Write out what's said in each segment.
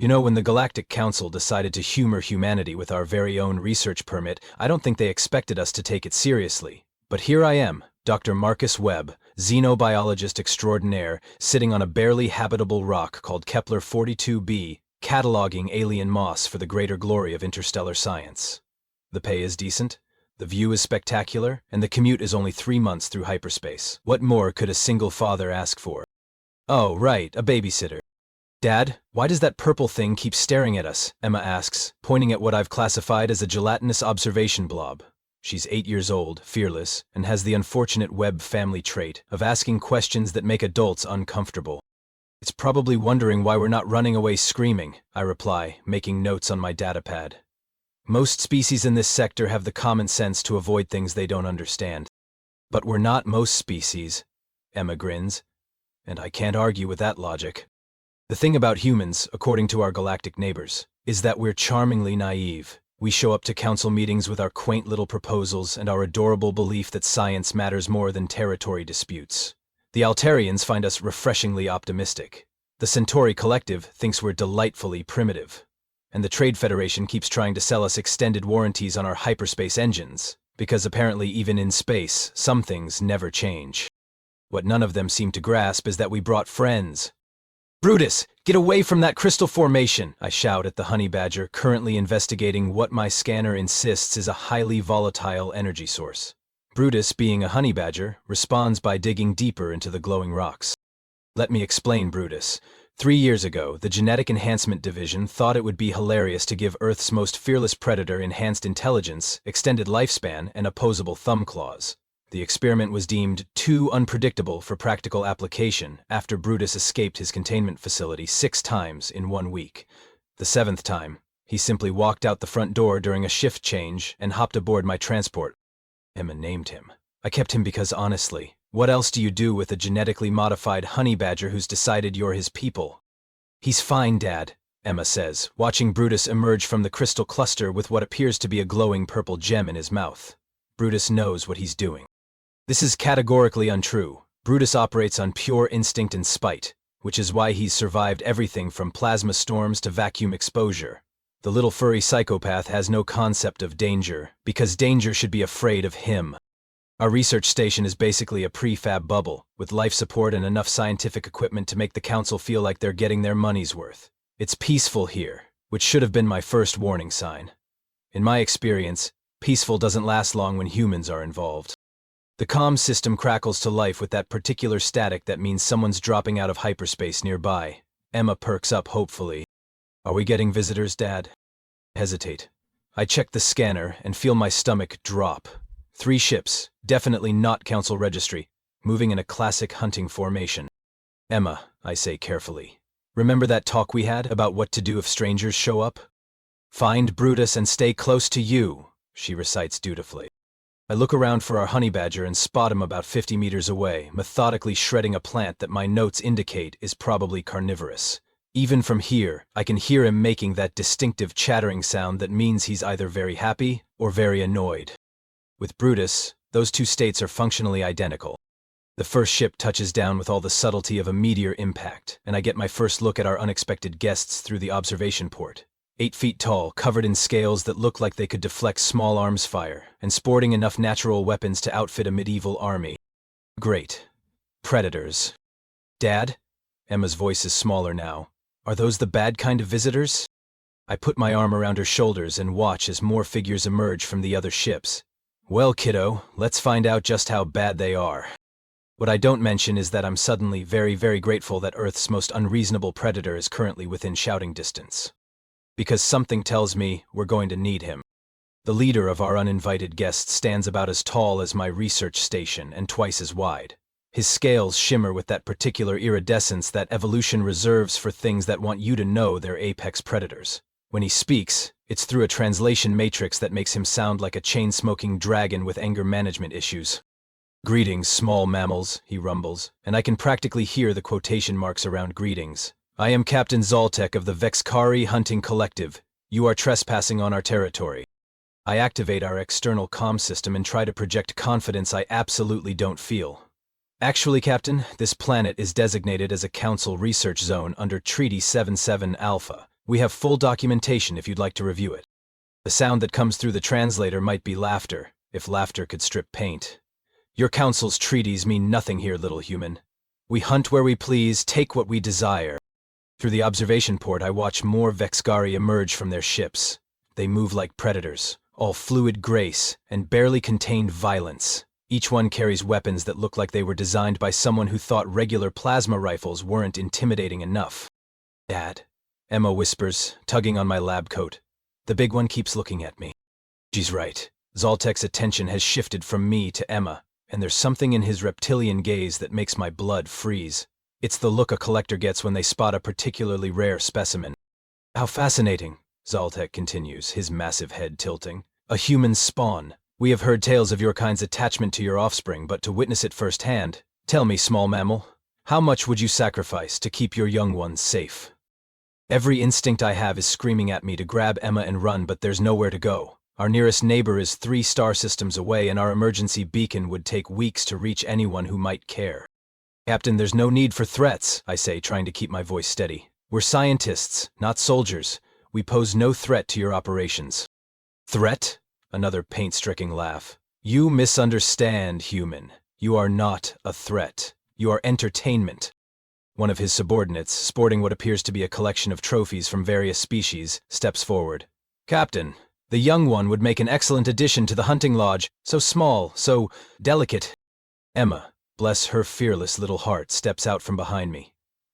You know, when the Galactic Council decided to humor humanity with our very own research permit, I don't think they expected us to take it seriously. But here I am, Dr. Marcus Webb, xenobiologist extraordinaire, sitting on a barely habitable rock called Kepler 42b, cataloging alien moss for the greater glory of interstellar science. The pay is decent, the view is spectacular, and the commute is only 3 months through hyperspace. What more could a single father ask for? Oh, right, a babysitter. Dad, why does that purple thing keep staring at us? Emma asks, pointing at what I've classified as a gelatinous observation blob. She's 8 years old, fearless, and has the unfortunate Webb family trait of asking questions that make adults uncomfortable. It's probably wondering why we're not running away screaming, I reply, making notes on my datapad. Most species in this sector have the common sense to avoid things they don't understand. But we're not most species, Emma grins, and I can't argue with that logic. The thing about humans, according to our galactic neighbors, is that we're charmingly naive. We show up to council meetings with our quaint little proposals and our adorable belief that science matters more than territory disputes. The Altarians find us refreshingly optimistic. The Centauri Collective thinks we're delightfully primitive. And the Trade Federation keeps trying to sell us extended warranties on our hyperspace engines, because apparently even in space, some things never change. What none of them seem to grasp is that we brought friends. Brutus, get away from that crystal formation, I shout at the honey badger, currently investigating what my scanner insists is a highly volatile energy source. Brutus, being a honey badger, responds by digging deeper into the glowing rocks. Let me explain, Brutus. 3 years ago, the Genetic Enhancement Division thought it would be hilarious to give Earth's most fearless predator enhanced intelligence, extended lifespan, and opposable thumb claws. The experiment was deemed too unpredictable for practical application after Brutus escaped his containment facility 6 times in 1 week. The 7th time, he simply walked out the front door during a shift change and hopped aboard my transport. Emma named him. I kept him because honestly, what else do you do with a genetically modified honey badger who's decided you're his people? He's fine, Dad, Emma says, watching Brutus emerge from the crystal cluster with what appears to be a glowing purple gem in his mouth. Brutus knows what he's doing. This is categorically untrue. Brutus operates on pure instinct and spite, which is why he's survived everything from plasma storms to vacuum exposure. The little furry psychopath has no concept of danger, because danger should be afraid of him. Our research station is basically a prefab bubble, with life support and enough scientific equipment to make the council feel like they're getting their money's worth. It's peaceful here, which should have been my first warning sign. In my experience, peaceful doesn't last long when humans are involved. The comms system crackles to life with that particular static that means someone's dropping out of hyperspace nearby. Emma perks up hopefully. Are we getting visitors, Dad? I hesitate. I check the scanner and feel my stomach drop. 3 ships, definitely not Council Registry, moving in a classic hunting formation. Emma, I say carefully. Remember that talk we had about what to do if strangers show up? Find Brutus and stay close to you, she recites dutifully. I look around for our honey badger and spot him about 50 meters away, methodically shredding a plant that my notes indicate is probably carnivorous. Even from here, I can hear him making that distinctive chattering sound that means he's either very happy or very annoyed. With Brutus, those 2 states are functionally identical. The first ship touches down with all the subtlety of a meteor impact, and I get my first look at our unexpected guests through the observation port. 8 feet tall, covered in scales that look like they could deflect small arms fire, and sporting enough natural weapons to outfit a medieval army. Great. Predators. Dad? Emma's voice is smaller now. Are those the bad kind of visitors? I put my arm around her shoulders and watch as more figures emerge from the other ships. Well, kiddo, let's find out just how bad they are. What I don't mention is that I'm suddenly very, very grateful that Earth's most unreasonable predator is currently within shouting distance. Because something tells me we're going to need him. The leader of our uninvited guests stands about as tall as my research station and twice as wide. His scales shimmer with that particular iridescence that evolution reserves for things that want you to know they're apex predators. When he speaks, it's through a translation matrix that makes him sound like a chain-smoking dragon with anger management issues. Greetings, small mammals, he rumbles, and I can practically hear the quotation marks around greetings. I am Captain Zoltek of the Vexkari Hunting Collective. You are trespassing on our territory. I activate our external comm system and try to project confidence I absolutely don't feel. Actually, Captain, this planet is designated as a Council research zone under Treaty 77 Alpha, We have full documentation if you'd like to review it. The sound that comes through the translator might be laughter, if laughter could strip paint. Your council's treaties mean nothing here, little human. We hunt where we please, take what we desire. Through the observation port, I watch more Vexgari emerge from their ships. They move like predators, all fluid grace and barely contained violence. Each one carries weapons that look like they were designed by someone who thought regular plasma rifles weren't intimidating enough. Dad, Emma whispers, tugging on my lab coat. The big one keeps looking at me. She's right. Zaltek's attention has shifted from me to Emma, and there's something in his reptilian gaze that makes my blood freeze. It's the look a collector gets when they spot a particularly rare specimen. How fascinating, Zaltek continues, his massive head tilting. A human spawn. We have heard tales of your kind's attachment to your offspring, but to witness it firsthand. Tell me, small mammal, how much would you sacrifice to keep your young ones safe? Every instinct I have is screaming at me to grab Emma and run, but there's nowhere to go. Our nearest neighbor is 3 star systems away, and our emergency beacon would take weeks to reach anyone who might care. Captain, there's no need for threats, I say, trying to keep my voice steady. We're scientists, not soldiers. We pose no threat to your operations. Threat? Another paint-stricken laugh. You misunderstand, human. You are not a threat. You are entertainment. One of his subordinates, sporting what appears to be a collection of trophies from various species, steps forward. Captain, the young one would make an excellent addition to the hunting lodge, so small, so delicate. Emma, bless her fearless little heart, steps out from behind me.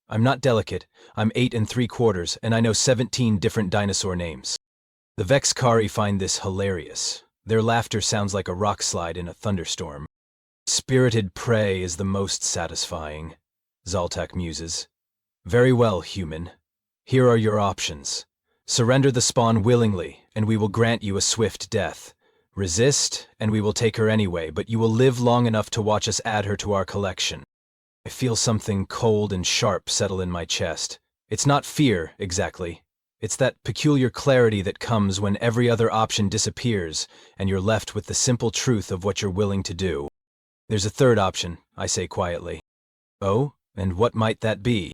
I'm not delicate, I'm 8 3/4, and I know 17 different dinosaur names. The Vexkari find this hilarious. Their laughter sounds like a rock slide in a thunderstorm. Spirited prey is the most satisfying, Zaltek muses. Very well, human. Here are your options. Surrender the spawn willingly, and we will grant you a swift death. Resist, and we will take her anyway, but you will live long enough to watch us add her to our collection. I feel something cold and sharp settle in my chest. It's not fear, exactly. It's that peculiar clarity that comes when every other option disappears, and you're left with the simple truth of what you're willing to do. There's a third option, I say quietly. Oh? And what might that be?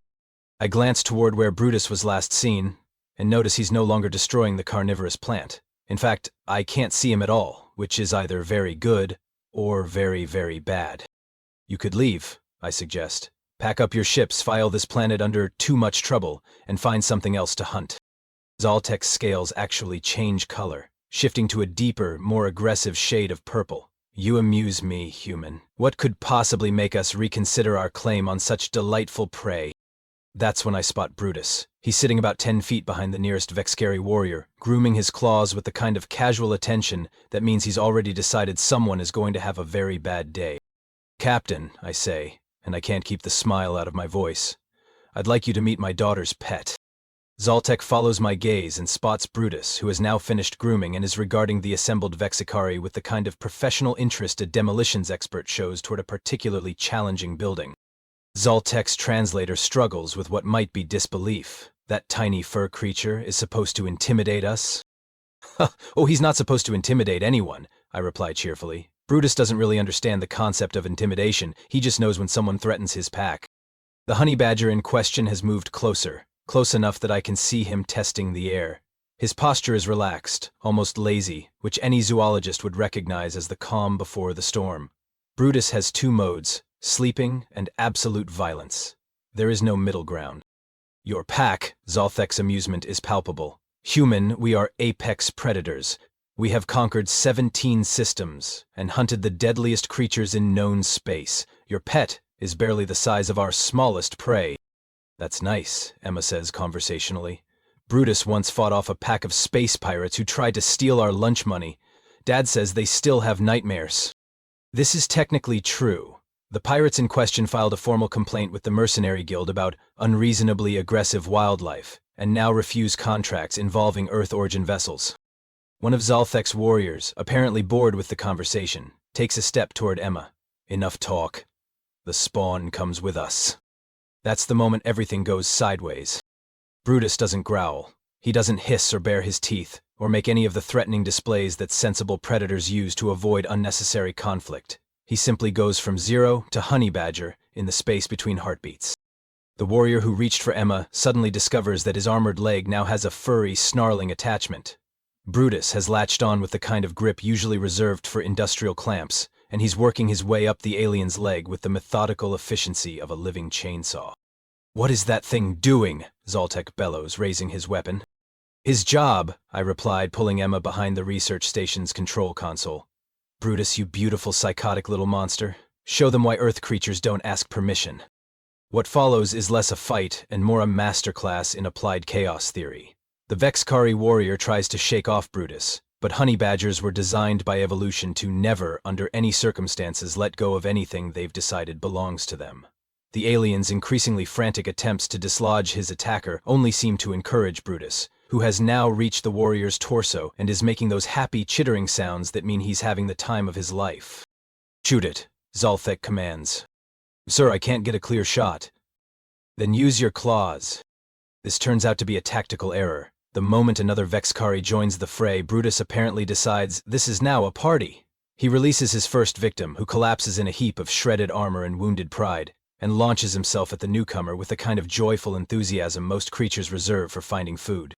I glance toward where Brutus was last seen, and notice he's no longer destroying the carnivorous plant. In fact, I can't see him at all, which is either very good or very, very bad. You could leave, I suggest. Pack up your ships, file this planet under too much trouble, and find something else to hunt. Zaltek's scales actually change color, shifting to a deeper, more aggressive shade of purple. You amuse me, human. What could possibly make us reconsider our claim on such delightful prey? That's when I spot Brutus. He's sitting about 10 feet behind the nearest Vexkari warrior, grooming his claws with the kind of casual attention that means he's already decided someone is going to have a very bad day. Captain, I say, and I can't keep the smile out of my voice. I'd like you to meet my daughter's pet. Zaltek follows my gaze and spots Brutus, who has now finished grooming and is regarding the assembled Vexkari with the kind of professional interest a demolitions expert shows toward a particularly challenging building. Zaltek's translator struggles with what might be disbelief. That tiny fur creature is supposed to intimidate us? Oh, he's not supposed to intimidate anyone, I reply cheerfully. Brutus doesn't really understand the concept of intimidation, he just knows when someone threatens his pack. The honey badger in question has moved closer. Close enough that I can see him testing the air. His posture is relaxed, almost lazy, which any zoologist would recognize as the calm before the storm. Brutus has 2 modes, sleeping and absolute violence. There is no middle ground. Your pack, Zaltek's amusement is palpable. Human, we are apex predators. We have conquered 17 systems and hunted the deadliest creatures in known space. Your pet is barely the size of our smallest prey. That's nice, Emma says conversationally. Brutus once fought off a pack of space pirates who tried to steal our lunch money. Dad says they still have nightmares. This is technically true. The pirates in question filed a formal complaint with the Mercenary Guild about unreasonably aggressive wildlife, and now refuse contracts involving Earth origin vessels. One of Zaltek's warriors, apparently bored with the conversation, takes a step toward Emma. Enough talk. The spawn comes with us. That's the moment everything goes sideways. Brutus doesn't growl. He doesn't hiss or bare his teeth, or make any of the threatening displays that sensible predators use to avoid unnecessary conflict. He simply goes from 0 to honey badger in the space between heartbeats. The warrior who reached for Emma suddenly discovers that his armored leg now has a furry, snarling attachment. Brutus has latched on with the kind of grip usually reserved for industrial clamps, and he's working his way up the alien's leg with the methodical efficiency of a living chainsaw. "What is that thing doing?" Zaltek bellows, raising his weapon. "His job," I replied, pulling Emma behind the research station's control console. "Brutus, you beautiful psychotic little monster. Show them why Earth creatures don't ask permission." What follows is less a fight and more a masterclass in applied chaos theory. The Vexkari warrior tries to shake off Brutus, but honey badgers were designed by evolution to never, under any circumstances, let go of anything they've decided belongs to them. The alien's increasingly frantic attempts to dislodge his attacker only seem to encourage Brutus, who has now reached the warrior's torso and is making those happy chittering sounds that mean he's having the time of his life. "Shoot it," Zaltek commands. "Sir, I can't get a clear shot." "Then use your claws." This turns out to be a tactical error. The moment another Vexkari joins the fray, Brutus apparently decides this is now a party. He releases his first victim, who collapses in a heap of shredded armor and wounded pride, and launches himself at the newcomer with the kind of joyful enthusiasm most creatures reserve for finding food.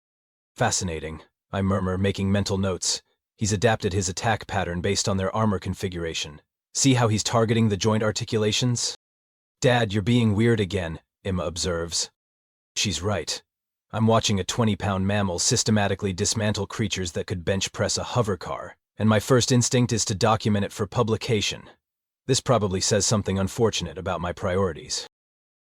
"Fascinating," I murmur, making mental notes. He's adapted his attack pattern based on their armor configuration. See how he's targeting the joint articulations? "Dad, you're being weird again," Emma observes. She's right. I'm watching a 20-pound mammal systematically dismantle creatures that could bench press a hover car, and my first instinct is to document it for publication. This probably says something unfortunate about my priorities.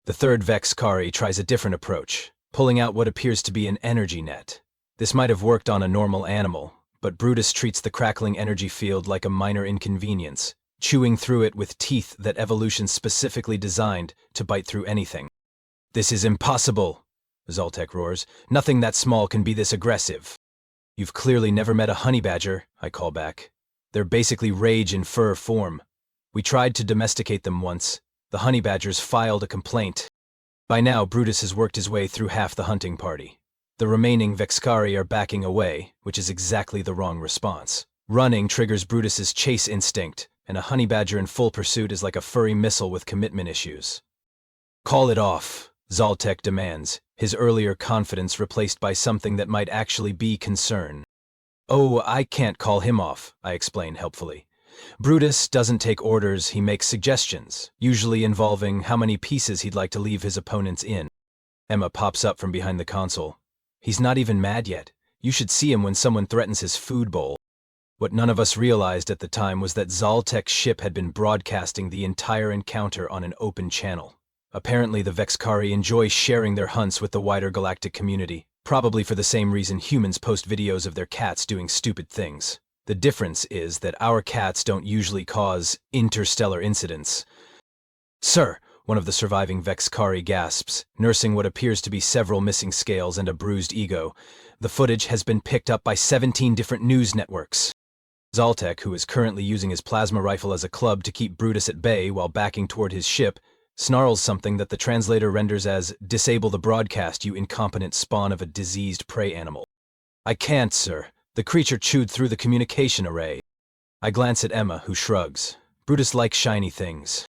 The third Vexkari tries a different approach, pulling out what appears to be an energy net. This might have worked on a normal animal, but Brutus treats the crackling energy field like a minor inconvenience, chewing through it with teeth that evolution specifically designed to bite through anything. "This is impossible," Zaltek roars. "Nothing that small can be this aggressive." "You've clearly never met a honey badger," I call back. "They're basically rage in fur form. We tried to domesticate them once. The honey badgers filed a complaint." By now, Brutus has worked his way through half the hunting party. The remaining Vexkari are backing away, which is exactly the wrong response. Running triggers Brutus's chase instinct, and a honey badger in full pursuit is like a furry missile with commitment issues. "Call it off," Zaltek demands, his earlier confidence replaced by something that might actually be concern. "Oh, I can't call him off," I explain helpfully. "Brutus doesn't take orders, he makes suggestions, usually involving how many pieces he'd like to leave his opponents in." Emma pops up from behind the console. "He's not even mad yet. You should see him when someone threatens his food bowl." What none of us realized at the time was that Zaltek's ship had been broadcasting the entire encounter on an open channel. Apparently the Vexkari enjoy sharing their hunts with the wider galactic community, probably for the same reason humans post videos of their cats doing stupid things. The difference is that our cats don't usually cause interstellar incidents. "Sir," one of the surviving Vexkari gasps, nursing what appears to be several missing scales and a bruised ego, "the footage has been picked up by 17 different news networks." Zaltek, who is currently using his plasma rifle as a club to keep Brutus at bay while backing toward his ship, snarls something that the translator renders as, "Disable the broadcast, you incompetent spawn of a diseased prey animal." "I can't, sir. The creature chewed through the communication array." I glance at Emma, who shrugs. Brutus likes shiny things.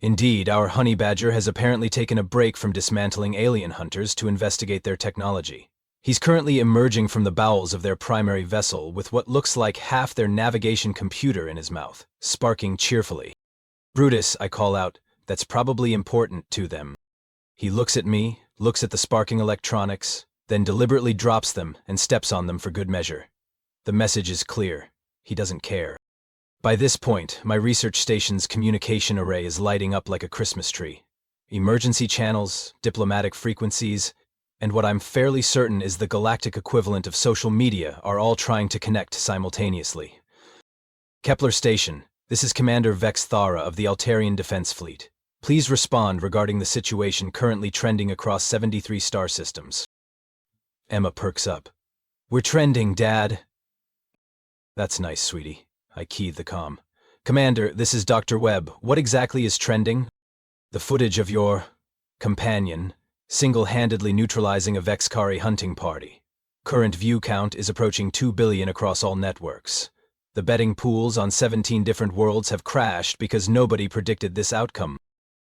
Indeed, our honey badger has apparently taken a break from dismantling alien hunters to investigate their technology. He's currently emerging from the bowels of their primary vessel with what looks like half their navigation computer in his mouth, sparking cheerfully. "Brutus," I call out, "that's probably important to them." He looks at me, looks at the sparking electronics, then deliberately drops them and steps on them for good measure. The message is clear. He doesn't care. By this point, my research station's communication array is lighting up like a Christmas tree. Emergency channels, diplomatic frequencies, and what I'm fairly certain is the galactic equivalent of social media are all trying to connect simultaneously. "Kepler Station, this is Commander Vex Thara of the Altarian Defense Fleet. Please respond regarding the situation currently trending across 73 star systems." Emma perks up. "We're trending, Dad." "That's nice, sweetie." I keyed the comm. "Commander, this is Dr. Webb. What exactly is trending?" "The footage of your companion single-handedly neutralizing a Vexkari hunting party. Current view count is approaching 2 billion across all networks. The betting pools on 17 different worlds have crashed because nobody predicted this outcome."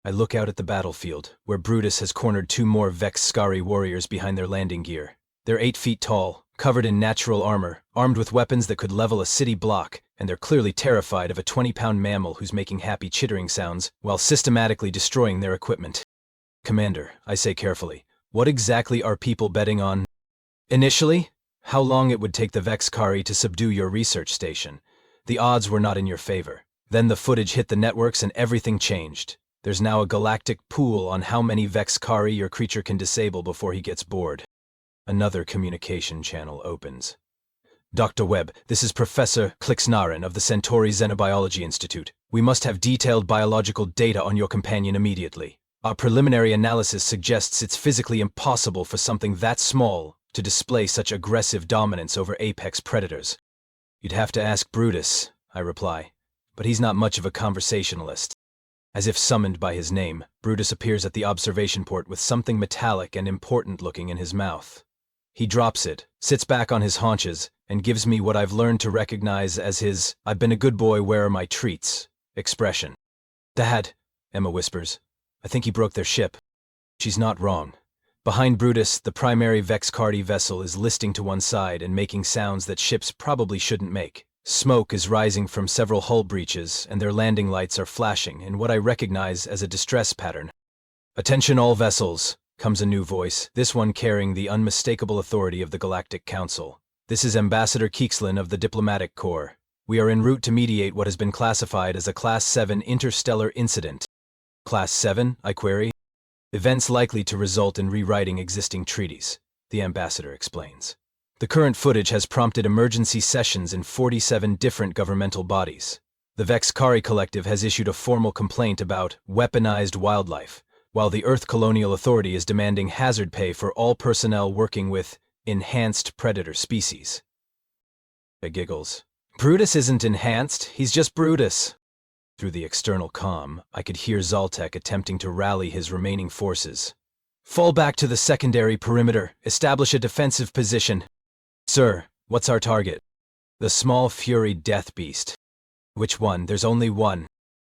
I look out at the battlefield, where Brutus has cornered two more Vex Skari warriors behind their landing gear. They're 8 feet tall, covered in natural armor, armed with weapons that could level a city block, and they're clearly terrified of a 20-pound mammal who's making happy chittering sounds while systematically destroying their equipment. Commander, I say carefully, what exactly are people betting on? Initially, how long it would take the Vex Skari to subdue your research station. The odds were not in your favor. Then the footage hit the networks and everything changed. There's now a galactic pool on how many Vex Skari your creature can disable before he gets bored. Another communication channel opens. Dr. Webb, this is Professor Klixnaren of the Centauri Xenobiology Institute. We must have detailed biological data on your companion immediately. Our preliminary analysis suggests it's physically impossible for something that small to display such aggressive dominance over apex predators. You'd have to ask Brutus, I reply, but he's not much of a conversationalist. As if summoned by his name, Brutus appears at the observation port with something metallic and important looking in his mouth. He drops it, sits back on his haunches, and gives me what I've learned to recognize as his "I've been a good boy, where are my treats" expression. Dad, Emma whispers. I think he broke their ship. She's not wrong. Behind Brutus, the primary Vex Skari vessel is listing to one side and making sounds that ships probably shouldn't make. Smoke is rising from several hull breaches, and their landing lights are flashing in what I recognize as a distress pattern. Attention all vessels, comes a new voice, this one carrying the unmistakable authority of the Galactic Council. This is Ambassador Keekslin of the Diplomatic Corps. We are en route to mediate what has been classified as a Class 7 interstellar incident. Class 7, I query? Events likely to result in rewriting existing treaties, the ambassador explains. The current footage has prompted emergency sessions in 47 different governmental bodies. The Vex Skari Collective has issued a formal complaint about weaponized wildlife, while the Earth Colonial Authority is demanding hazard pay for all personnel working with enhanced predator species. I giggles. Brutus isn't enhanced, he's just Brutus. Through the external comm, I could hear Zaltek attempting to rally his remaining forces. Fall back to the secondary perimeter, establish a defensive position. Sir, what's our target? The small fury death beast. Which one? There's only one.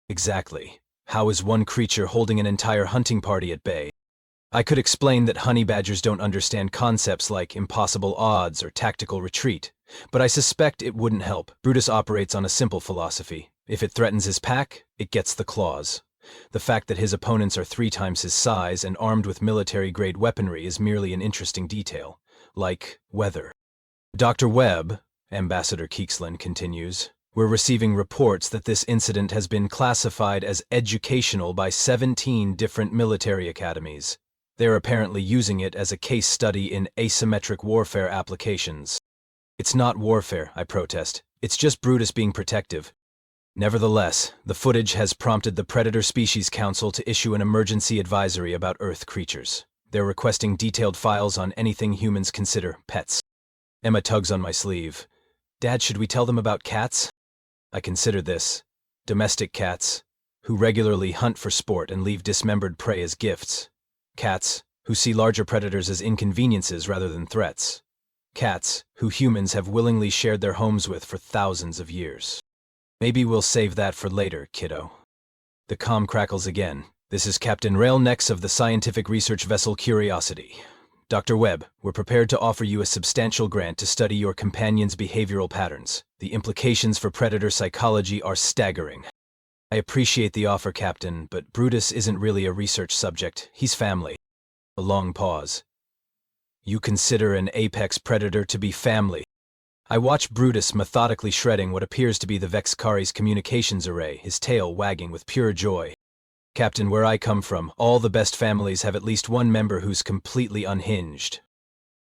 Exactly. How is one creature holding an entire hunting party at bay? I could explain that honey badgers don't understand concepts like impossible odds or tactical retreat, but I suspect it wouldn't help. Brutus operates on a simple philosophy. If it threatens his pack, it gets the claws. The fact that his opponents are 3 times his size and armed with military-grade weaponry is merely an interesting detail, like weather. Dr. Webb, Ambassador Keekslin continues, we're receiving reports that this incident has been classified as educational by 17 different military academies. They're apparently using it as a case study in asymmetric warfare applications. It's not warfare, I protest. It's just Brutus being protective. Nevertheless, the footage has prompted the Predator Species Council to issue an emergency advisory about Earth creatures. They're requesting detailed files on anything humans consider pets. Emma tugs on my sleeve. Dad, should we tell them about cats? I consider this. Domestic cats, who regularly hunt for sport and leave dismembered prey as gifts. Cats, who see larger predators as inconveniences rather than threats. Cats, who humans have willingly shared their homes with for thousands of years. Maybe we'll save that for later, kiddo. The comm crackles again. This is Captain Railnex of the scientific research vessel Curiosity. Dr. Webb, we're prepared to offer you a substantial grant to study your companion's behavioral patterns. The implications for predator psychology are staggering. I appreciate the offer, Captain, but Brutus isn't really a research subject. He's family. A long pause. You consider an apex predator to be family? I watch Brutus methodically shredding what appears to be the Vex Skari's communications array, his tail wagging with pure joy. Captain, where I come from, all the best families have at least one member who's completely unhinged.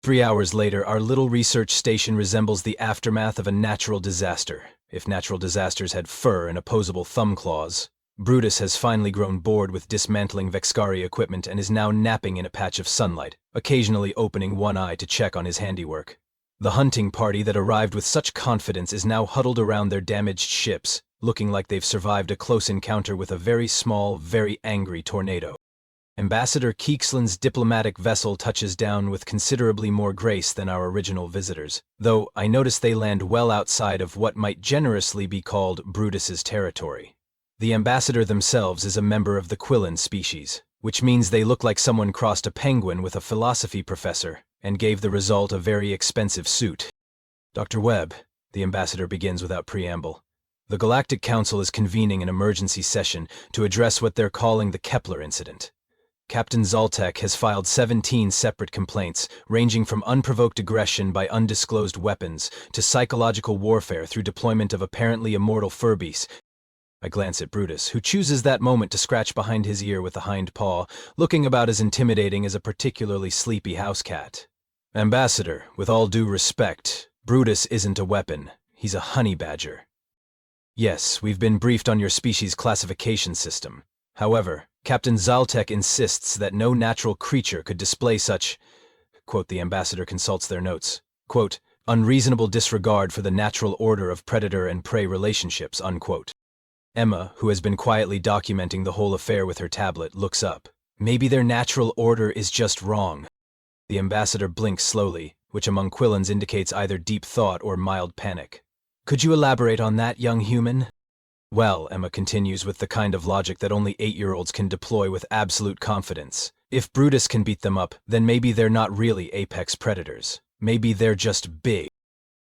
3 hours later, our little research station resembles the aftermath of a natural disaster. If natural disasters had fur and opposable thumb claws. Brutus has finally grown bored with dismantling Vex Skari equipment and is now napping in a patch of sunlight, occasionally opening one eye to check on his handiwork. The hunting party that arrived with such confidence is now huddled around their damaged ships, looking like they've survived a close encounter with a very small, very angry tornado. Ambassador Keekslin's diplomatic vessel touches down with considerably more grace than our original visitors, though I notice they land well outside of what might generously be called Brutus's territory. The ambassador themselves is a member of the Quillan species, which means they look like someone crossed a penguin with a philosophy professor and gave the result a very expensive suit. Dr. Webb, the ambassador begins without preamble, the Galactic Council is convening an emergency session to address what they're calling the Kepler incident. Captain Zaltek has filed 17 separate complaints, ranging from unprovoked aggression by undisclosed weapons to psychological warfare through deployment of apparently immortal Furbies. I glance at Brutus, who chooses that moment to scratch behind his ear with a hind paw, looking about as intimidating as a particularly sleepy house cat. Ambassador, with all due respect, Brutus isn't a weapon. He's a honey badger. Yes, we've been briefed on your species' classification system. However, Captain Zaltek insists that no natural creature could display such, quote, the ambassador consults their notes, quote, unreasonable disregard for the natural order of predator and prey relationships, unquote. Emma, who has been quietly documenting the whole affair with her tablet, looks up. Maybe their natural order is just wrong. The ambassador blinks slowly, which among Quillans indicates either deep thought or mild panic. Could you elaborate on that, young human? Well, Emma continues with the kind of logic that only 8-year-olds can deploy with absolute confidence. If Brutus can beat them up, then maybe they're not really apex predators. Maybe they're just big.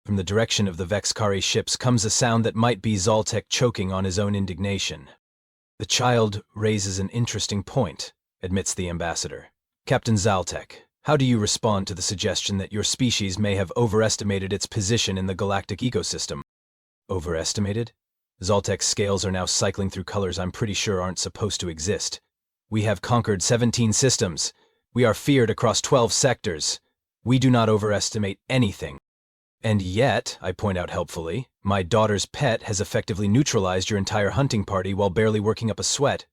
From the direction of the Vexkari ships comes a sound that might be Zaltek choking on his own indignation. The child raises an interesting point, admits the ambassador. Captain Zaltek, how do you respond to the suggestion that your species may have overestimated its position in the galactic ecosystem? Overestimated? Zaltek's scales are now cycling through colors I'm pretty sure aren't supposed to exist. We have conquered 17 systems. We are feared across 12 sectors. We do not overestimate anything. And yet, I point out helpfully, my daughter's pet has effectively neutralized your entire hunting party while barely working up a sweat.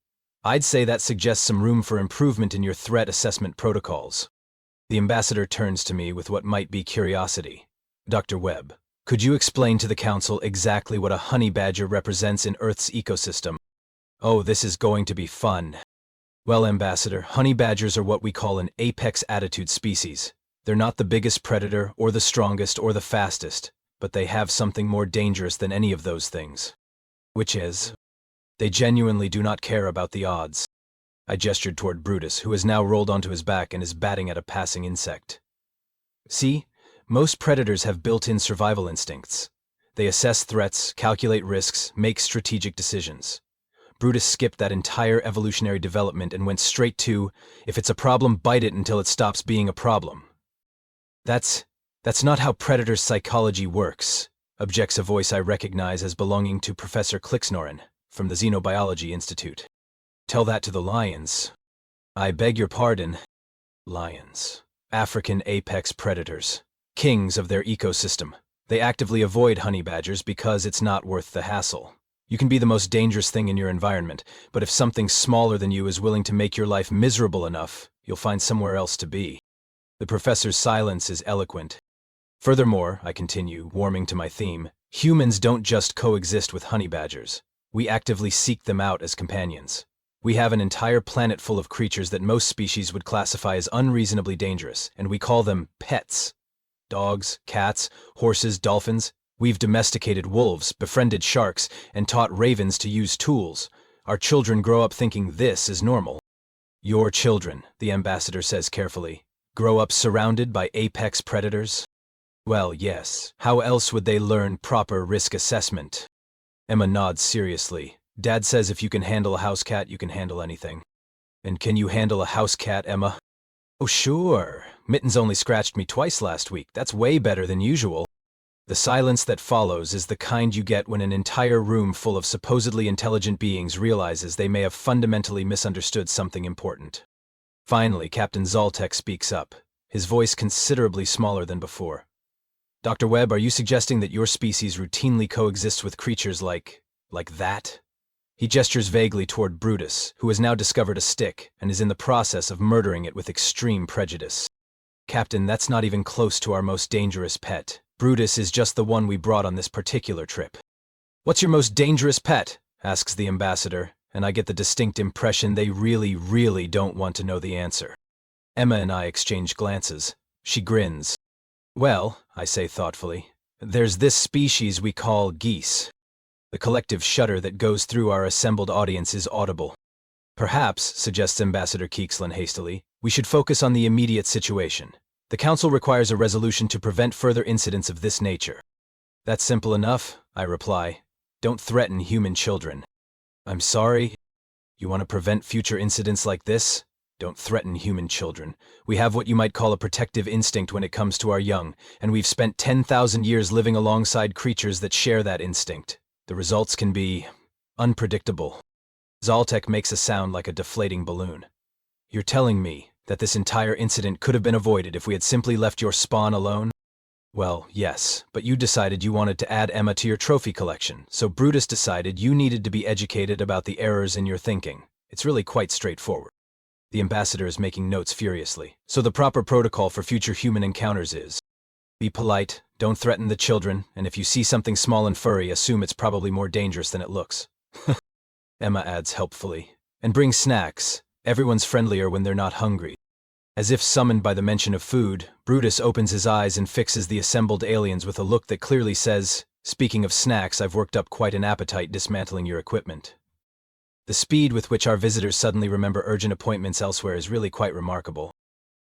I'd say that suggests some room for improvement in your threat assessment protocols. The ambassador turns to me with what might be curiosity. Dr. Webb, could you explain to the Council exactly what a honey badger represents in Earth's ecosystem? Oh, this is going to be fun. Well, Ambassador, honey badgers are what we call an apex attitude species. They're not the biggest predator or the strongest or the fastest, but they have something more dangerous than any of those things. Which is, they genuinely do not care about the odds. I gestured toward Brutus, who has now rolled onto his back and is batting at a passing insect. See? Most predators have built-in survival instincts. They assess threats, calculate risks, make strategic decisions. Brutus skipped that entire evolutionary development and went straight to, if it's a problem, bite it until it stops being a problem. That's not how predator psychology works, objects a voice I recognize as belonging to Professor Klixnoren from the Xenobiology Institute. Tell that to the lions. I beg your pardon. Lions. African apex predators. Kings of their ecosystem. They actively avoid honey badgers because it's not worth the hassle. You can be the most dangerous thing in your environment, but if something smaller than you is willing to make your life miserable enough, you'll find somewhere else to be. The professor's silence is eloquent. Furthermore, I continue, warming to my theme, humans don't just coexist with honey badgers. We actively seek them out as companions. We have an entire planet full of creatures that most species would classify as unreasonably dangerous, and we call them pets. Dogs, cats, horses, dolphins. We've domesticated wolves, befriended sharks, and taught ravens to use tools. Our children grow up thinking this is normal. Your children, the ambassador says carefully, grow up surrounded by apex predators? Well, yes. How else would they learn proper risk assessment? Emma nods seriously. Dad says if you can handle a house cat, you can handle anything. And can you handle a house cat, Emma? Oh, sure. Mittens only scratched me twice last week. That's way better than usual. The silence that follows is the kind you get when an entire room full of supposedly intelligent beings realizes they may have fundamentally misunderstood something important. Finally, Captain Zaltek speaks up, his voice considerably smaller than before. Dr. Webb, are you suggesting that your species routinely coexists with creatures like that? He gestures vaguely toward Brutus, who has now discovered a stick and is in the process of murdering it with extreme prejudice. Captain, that's not even close to our most dangerous pet. Brutus is just the one we brought on this particular trip. What's your most dangerous pet? Asks the ambassador, and I get the distinct impression they really, really don't want to know the answer. Emma and I exchange glances. She grins. Well, I say thoughtfully, there's this species we call geese. The collective shudder that goes through our assembled audience is audible. Perhaps, suggests Ambassador Keekslin hastily, we should focus on the immediate situation. The Council requires a resolution to prevent further incidents of this nature. That's simple enough, I reply. Don't threaten human children. I'm sorry? You want to prevent future incidents like this? Don't threaten human children. We have what you might call a protective instinct when it comes to our young, and we've spent 10,000 years living alongside creatures that share that instinct. The results can be unpredictable. Zaltek makes a sound like a deflating balloon. You're telling me that this entire incident could have been avoided if we had simply left your spawn alone? Well, yes, but you decided you wanted to add Emma to your trophy collection, so Brutus decided you needed to be educated about the errors in your thinking. It's really quite straightforward. The ambassador is making notes furiously. So the proper protocol for future human encounters is: be polite, don't threaten the children, and if you see something small and furry, assume it's probably more dangerous than it looks. Emma adds helpfully. And bring snacks. Everyone's friendlier when they're not hungry. As if summoned by the mention of food, Brutus opens his eyes and fixes the assembled aliens with a look that clearly says, speaking of snacks, I've worked up quite an appetite dismantling your equipment. The speed with which our visitors suddenly remember urgent appointments elsewhere is really quite remarkable.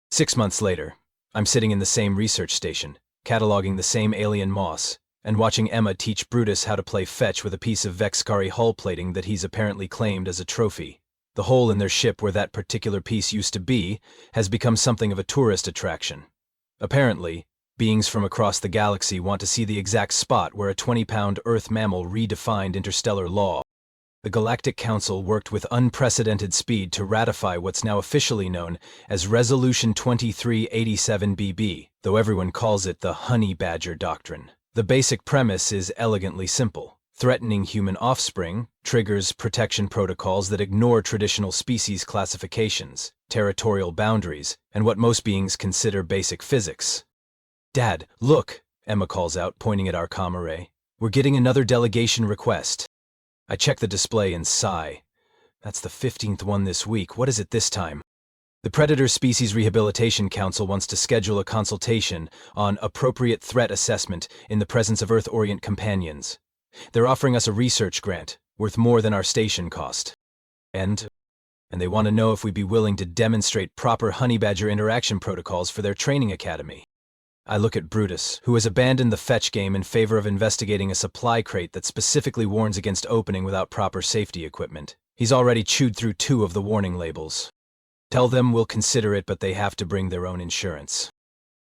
6 months later, I'm sitting in the same research station, cataloging the same alien moss, and watching Emma teach Brutus how to play fetch with a piece of Vexkari hull plating that he's apparently claimed as a trophy. The hole in their ship where that particular piece used to be has become something of a tourist attraction. Apparently, beings from across the galaxy want to see the exact spot where a 20-pound Earth mammal redefined interstellar law. The Galactic Council worked with unprecedented speed to ratify what's now officially known as Resolution 2387BB, though everyone calls it the Honey Badger Doctrine. The basic premise is elegantly simple. Threatening human offspring triggers protection protocols that ignore traditional species classifications, territorial boundaries, and what most beings consider basic physics. Dad, look, Emma calls out, pointing at our comm array. We're getting another delegation request. I check the display and sigh. That's the 15th one this week. What is it this time? The Predator Species Rehabilitation Council wants to schedule a consultation on appropriate threat assessment in the presence of Earth-Orient companions. They're offering us a research grant, worth more than our station cost. And they want to know if we'd be willing to demonstrate proper honey badger interaction protocols for their training academy. I look at Brutus, who has abandoned the fetch game in favor of investigating a supply crate that specifically warns against opening without proper safety equipment. He's already chewed through 2 of the warning labels. Tell them we'll consider it, but they have to bring their own insurance.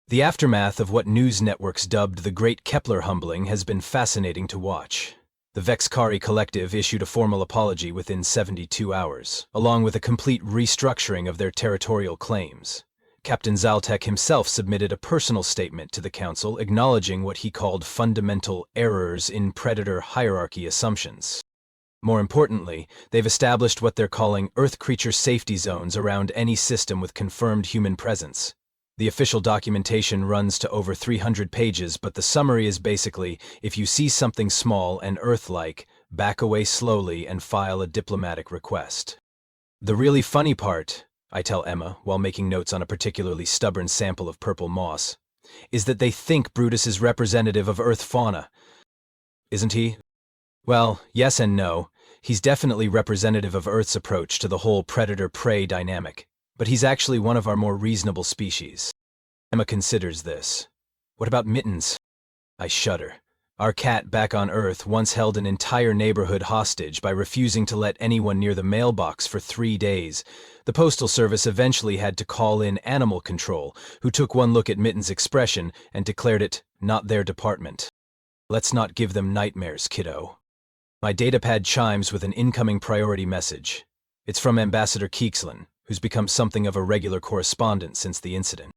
The aftermath of what news networks dubbed the Great Kepler Humbling has been fascinating to watch. The Vexkari Collective issued a formal apology within 72 hours, along with a complete restructuring of their territorial claims. Captain Zaltek himself submitted a personal statement to the Council acknowledging what he called fundamental errors in Predator hierarchy assumptions. More importantly, they've established what they're calling Earth creature safety zones around any system with confirmed human presence. The official documentation runs to over 300 pages, but the summary is basically, if you see something small and Earth-like, back away slowly and file a diplomatic request. The really funny part, I tell Emma while making notes on a particularly stubborn sample of purple moss, is that they think Brutus is representative of Earth fauna. Isn't he? Well, yes and no. He's definitely representative of Earth's approach to the whole predator-prey dynamic. But he's actually one of our more reasonable species. Emma considers this. What about Mittens? I shudder. Our cat back on Earth once held an entire neighborhood hostage by refusing to let anyone near the mailbox for 3 days. The Postal Service eventually had to call in animal control, who took one look at Mittens' expression and declared it not their department. Let's not give them nightmares, kiddo. My datapad chimes with an incoming priority message. It's from Ambassador Keekslin, who's become something of a regular correspondent since the incident.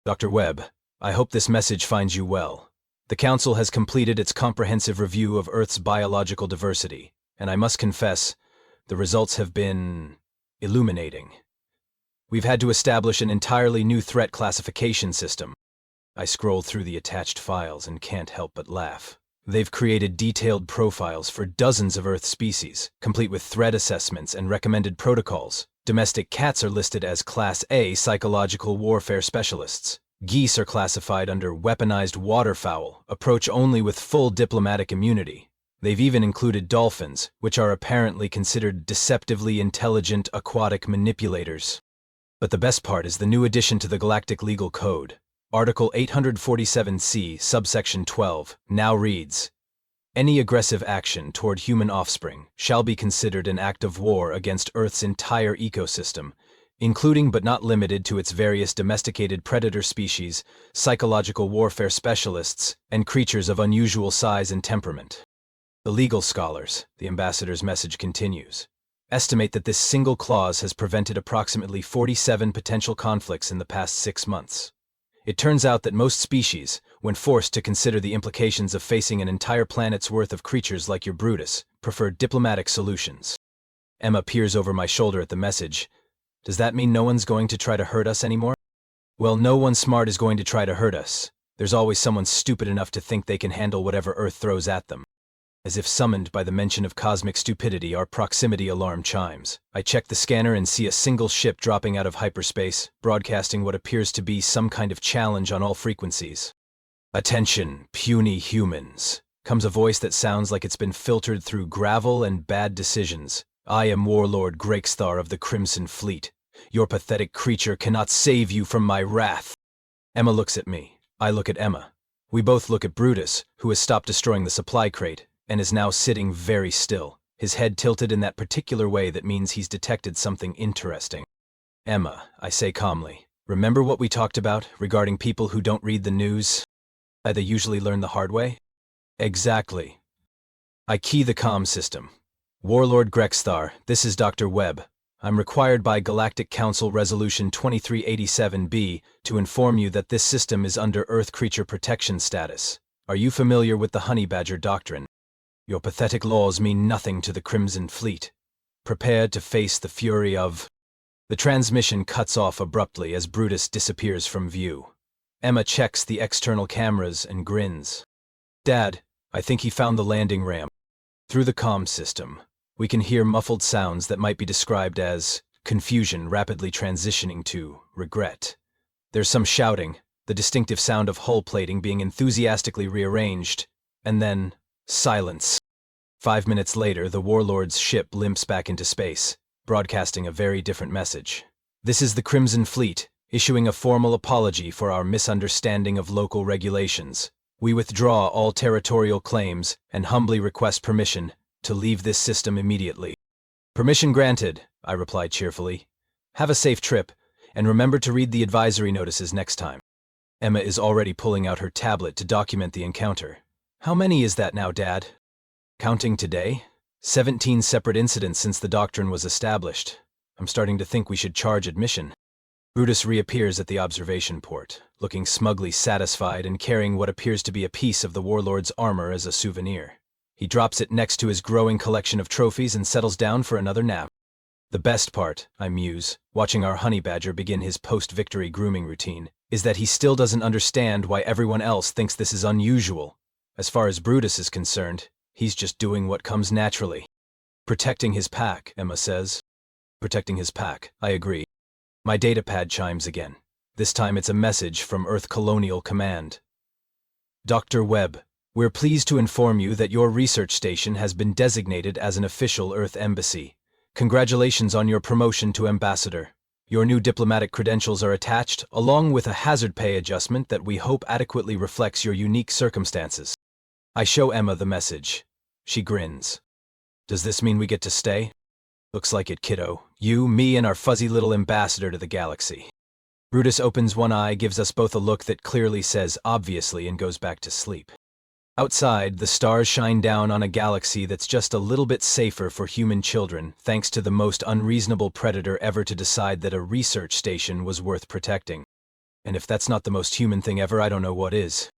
Dr. Webb, I hope this message finds you well. The Council has completed its comprehensive review of Earth's biological diversity, and I must confess, the results have been illuminating. We've had to establish an entirely new threat classification system. I scroll through the attached files and can't help but laugh. They've created detailed profiles for dozens of Earth species, complete with threat assessments and recommended protocols. Domestic cats are listed as Class A psychological warfare specialists. Geese are classified under weaponized waterfowl, approach only with full diplomatic immunity. They've even included dolphins, which are apparently considered deceptively intelligent aquatic manipulators. But the best part is the new addition to the Galactic Legal Code. Article 847C, subsection 12, now reads, "Any aggressive action toward human offspring shall be considered an act of war against Earth's entire ecosystem, including but not limited to its various domesticated predator species, psychological warfare specialists, and creatures of unusual size and temperament." The legal scholars, the ambassador's message continues, estimate that this single clause has prevented approximately 47 potential conflicts in the past 6 months. It turns out that most species, when forced to consider the implications of facing an entire planet's worth of creatures like your Brutus, prefer diplomatic solutions. Emma peers over my shoulder at the message. Does that mean no one's going to try to hurt us anymore? Well, no one smart is going to try to hurt us. There's always someone stupid enough to think they can handle whatever Earth throws at them. As if summoned by the mention of cosmic stupidity, our proximity alarm chimes. I check the scanner and see a single ship dropping out of hyperspace, broadcasting what appears to be some kind of challenge on all frequencies. "Attention, puny humans," comes a voice that sounds like it's been filtered through gravel and bad decisions. "I am Warlord Grakestar of the Crimson Fleet. Your pathetic creature cannot save you from my wrath." Emma looks at me. I look at Emma. We both look at Brutus, who has stopped destroying the supply crate, and is now sitting very still, his head tilted in that particular way that means he's detected something interesting. "Emma," I say calmly, "remember what we talked about regarding people who don't read the news? They usually learn the hard way?" "Exactly." I key the comm system. "Warlord Grekthar, this is Dr. Webb. I'm required by Galactic Council Resolution 2387B to inform you that this system is under Earth Creature Protection status. Are you familiar with the Honey Badger Doctrine? Your pathetic laws mean nothing to the Crimson Fleet. Prepare to face the fury of—" The transmission cuts off abruptly as Brutus disappears from view. Emma checks the external cameras and grins. "Dad, I think he found the landing ramp." Through the comm system, we can hear muffled sounds that might be described as confusion rapidly transitioning to regret. There's some shouting, the distinctive sound of hull plating being enthusiastically rearranged, and then silence. 5 minutes later, the Warlord's ship limps back into space, broadcasting a very different message. "This is the Crimson Fleet, issuing a formal apology for our misunderstanding of local regulations. We withdraw all territorial claims and humbly request permission to leave this system immediately." "Permission granted," I replied cheerfully. "Have a safe trip, and remember to read the advisory notices next time." Emma is already pulling out her tablet to document the encounter. "How many is that now, Dad?" "Counting today? 17 separate incidents since the doctrine was established. I'm starting to think we should charge admission." Brutus reappears at the observation port, looking smugly satisfied and carrying what appears to be a piece of the Warlord's armor as a souvenir. He drops it next to his growing collection of trophies and settles down for another nap. The best part, I muse, watching our honey badger begin his post-victory grooming routine, is that he still doesn't understand why everyone else thinks this is unusual. As far as Brutus is concerned, he's just doing what comes naturally. "Protecting his pack," Emma says. "Protecting his pack," I agree. My datapad chimes again. This time it's a message from Earth Colonial Command. "Dr. Webb, we're pleased to inform you that your research station has been designated as an official Earth embassy. Congratulations on your promotion to ambassador. Your new diplomatic credentials are attached, along with a hazard pay adjustment that we hope adequately reflects your unique circumstances." I show Emma the message. She grins. "Does this mean we get to stay?" "Looks like it, kiddo. You, me, and our fuzzy little ambassador to the galaxy." Brutus opens one eye, gives us both a look that clearly says obviously, and goes back to sleep. Outside, the stars shine down on a galaxy that's just a little bit safer for human children, thanks to the most unreasonable predator ever to decide that a research station was worth protecting. And if that's not the most human thing ever, I don't know what is.